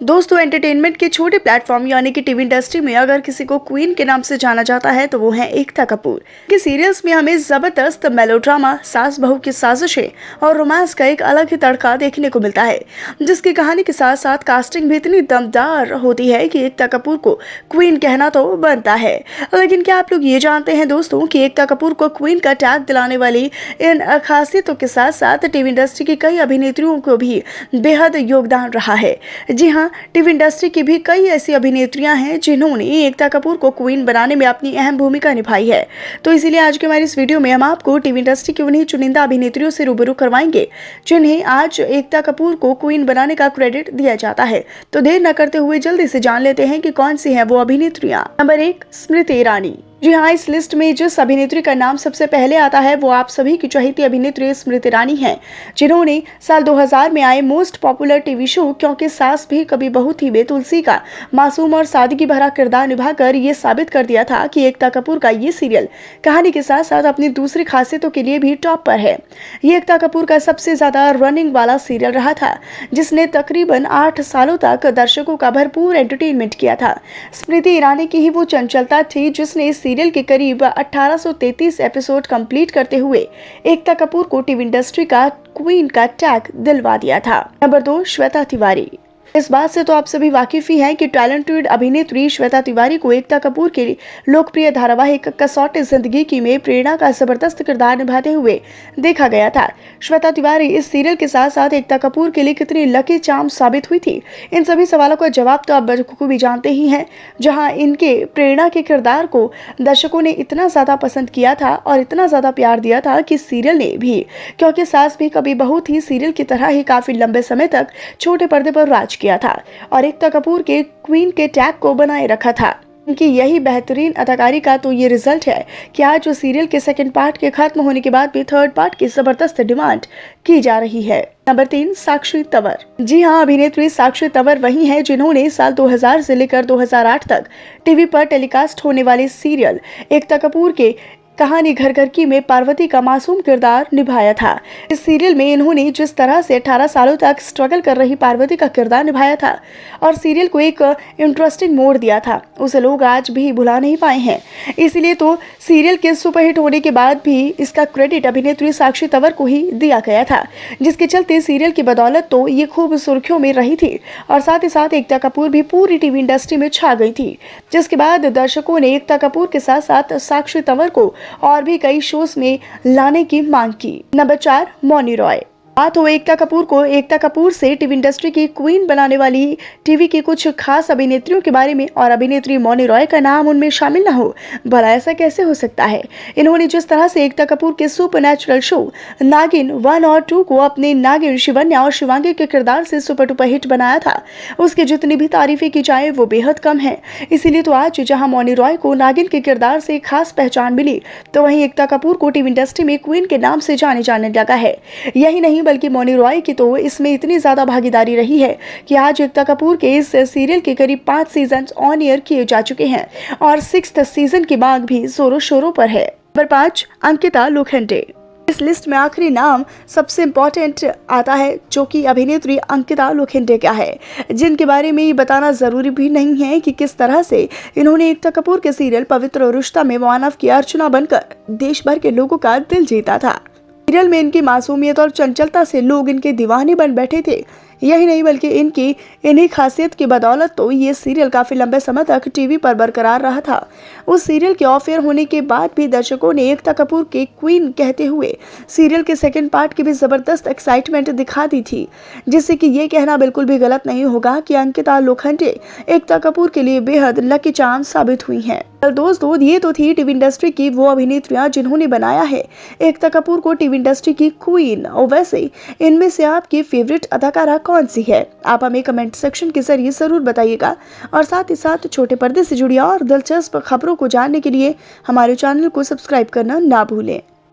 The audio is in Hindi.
दोस्तों, एंटरटेनमेंट के छोटे प्लेटफॉर्म यानी कि टीवी इंडस्ट्री में अगर किसी को क्वीन के नाम से जाना जाता है तो वो है एकता कपूर। कि सीरियल्स में हमें जबरदस्त मेलोड्रामा, सास बहू की साजिशें और रोमांस का एक अलग ही तड़का देखने को मिलता है, जिसकी कहानी के साथ साथ कास्टिंग भी इतनी दमदार होती है कि एकता कपूर को क्वीन कहना तो बनता है। लेकिन क्या आप लोग ये जानते हैं दोस्तों कि एकता कपूर को क्वीन का टैग दिलाने वाली इन खासियतों के साथ साथ टीवी इंडस्ट्री की कई अभिनेत्रियों को भी बेहद योगदान रहा है। जी हाँ, टीवी इंडस्ट्री की भी कई ऐसी अभिनेत्रियां हैं जिन्होंने एकता कपूर को क्वीन बनाने में अपनी अहम भूमिका निभाई है। तो इसीलिए आज के हमारी इस वीडियो में हम आपको टीवी इंडस्ट्री की उन्हीं चुनिंदा अभिनेत्रियों से रूबरू करवाएंगे जिन्हें आज एकता कपूर को क्वीन बनाने का क्रेडिट दिया जाता है। तो देर न करते हुए जल्दी से जान लेते हैं कि कौन सी है वो अभिनेत्रियां। नंबर 1, स्मृति ईरानी। जी हाँ, इस लिस्ट में जिस अभिनेत्री का नाम सबसे पहले आता है वो आप सभी की चहेती अभिनेत्री स्मृति ईरानी हैं, जिन्होंने साल 2000 में आए मोस्ट पॉपुलर टीवी शो क्योंकि सास भी कभी बहू थी बेतुलसी का मासूम और सादगी भरा किरदार निभाकर ये साबित कर दिया था कि एकता कपूर का ये सीरियल कहानी के साथ साथ अपनी दूसरी खासियतों के लिए भी टॉप पर है। ये एकता कपूर का सबसे ज्यादा रनिंग वाला सीरियल रहा था, जिसने तकरीबन 8 सालों तक दर्शकों का भरपूर एंटरटेनमेंट किया था। स्मृति ईरानी की ही वो चंचलता थी जिसने सीरियल के करीब 1833 एपिसोड कंप्लीट करते हुए एकता कपूर को टीवी इंडस्ट्री का क्वीन का टैग दिलवा दिया था। नंबर 2, श्वेता तिवारी। इस बात से तो आप सभी वाकिफ ही हैं कि टैलेंटेड अभिनेत्री श्वेता तिवारी को एकता कपूर के लोकप्रिय धारावाहिक कसौटी जिंदगी की में प्रेरणा का जबरदस्त किरदार निभाते हुए देखा गया था। श्वेता तिवारी इस सीरियल के साथ साथ एकता कपूर के लिए कितनी लकी चार्म साबित हुई थी, इन सभी सवालों का जवाब तो आप बखूबी जानते ही हैं। जहां इनके प्रेरणा के किरदार को दर्शकों ने इतना ज्यादा पसंद किया था और इतना ज्यादा प्यार दिया था कि सीरियल ने भी, क्योंकि सास भी कभी बहू थी सीरियल की तरह ही काफी लंबे समय तक छोटे पर्दे पर राज किया था और एकता कपूर के क्वीन के टैग को बनाए रखा था। उनकी यही बेहतरीन अदाकारी का तो ये रिजल्ट है कि आज जो सीरियल के सेकंड पार्ट के खत्म होने के बाद भी थर्ड पार्ट की जबरदस्त डिमांड की जा रही है। नंबर 3, साक्षी तंवर। जी हाँ, अभिनेत्री साक्षी तंवर वही है जिन्होंने साल 2000 से लेकर 2008 तक टीवी पर टेलीकास्ट होने वाले सीरियल एकता कपूर के कहानी घर घर की में पार्वती का मासूम किरदार निभाया था। इस सीरियल में इन्होंने जिस तरह से 18 सालों तक स्ट्रगल कर रही पार्वती का किरदार निभाया था और सीरियल को एक इंटरेस्टिंग मोड़ दिया था, उसे लोग आज भी भुला नहीं पाए हैं। इसलिए तो सीरियल के सुपरहिट होने के बाद भी इसका क्रेडिट अभिनेत्री साक्षी तंवर को ही दिया गया था, जिसके चलते सीरियल की बदौलत तो ये खूब सुर्खियों में रही थी और साथ ही साथ एकता कपूर भी पूरी टीवी इंडस्ट्री में छा गई थी, जिसके बाद दर्शकों ने एकता कपूर के साथ साथ साक्षी तंवर को और भी कई शोज में लाने की मांग की। नंबर 4, मौनी रॉय। बात हो एकता कपूर को एकता कपूर से टीवी इंडस्ट्री की क्वीन बनाने वाली टीवी की कुछ खास अभिनेत्रियों के बारे में और अभिनेत्री मौनी रॉय का नाम उनमें शामिल न हो, भला ऐसा कैसे हो सकता है। इन्होंने जिस तरह से एकता कपूर के सुपरनैचुरल शो नागिन 1 और 2 को अपने नागिन शिवन्या और शिवांगी के किरदार से सुपर डुपर हिट बनाया था, उसकी जितनी भी तारीफें की जाए वो बेहद कम है। इसीलिए तो आज जहां मौनी रॉय को नागिन के किरदार से खास पहचान मिली, तो वहीं एकता कपूर को टीवी इंडस्ट्री में क्वीन के नाम से जाने जाने लगा है। यही नहीं बल्कि मौनी रॉय की तो इसमें इतनी ज्यादा भागीदारी रही है कि आज एकता कपूर के इस सीरियल के करीब 5 सीजन ऑन एयर किए जा चुके हैं और 6th सीजन की मांग भी जोरों शोरों पर है। नंबर 5, अंकिता लोखंडे। इस लिस्ट में आखिरी नाम सबसे इम्पोर्टेंट आता है, जो कि अभिनेत्री अंकिता लोखंडे का है, जिनके बारे में ये बताना जरूरी भी नहीं है कि किस तरह से इन्होंने एकता कपूर के सीरियल पवित्र रिश्ता में मानव की अर्चना बनकर देश भर के लोगों का दिल जीता था। सीरियल में इनकी मासूमियत और चंचलता से लोग इनके दीवाने बन बैठे थे। यही नहीं बल्कि इनकी इन्हीं खासियत की बदौलत तो ये सीरियल काफी लंबे समय तक टीवी पर बरकरार रहा था। उस सीरियल के ऑफ एयर होने के बाद भी दर्शकों ने एकता कपूर के क्वीन कहते हुए सीरियल के सेकंड पार्ट की भी जबरदस्त एक्साइटमेंट दिखा दी थी, जिससे कि ये कहना बिल्कुल भी गलत नहीं होगा कि अंकिता लोखंडे एकता कपूर के लिए बेहद लकी चार्म साबित हुई हैं। दोस्तों, ये तो थी टीवी इंडस्ट्री की वो अभिनेत्रियां जिन्होंने बनाया है एकता कपूर को टीवी इंडस्ट्री की क्वीन। और वैसे इनमें से आपकी फेवरेट अदाकारा कौन सी है, आप हमें कमेंट सेक्शन के जरिए जरूर बताइएगा। और साथ ही साथ छोटे पर्दे से जुड़ी और दिलचस्प खबरों को जानने के लिए हमारे चैनल को सब्सक्राइब करना ना भूलें।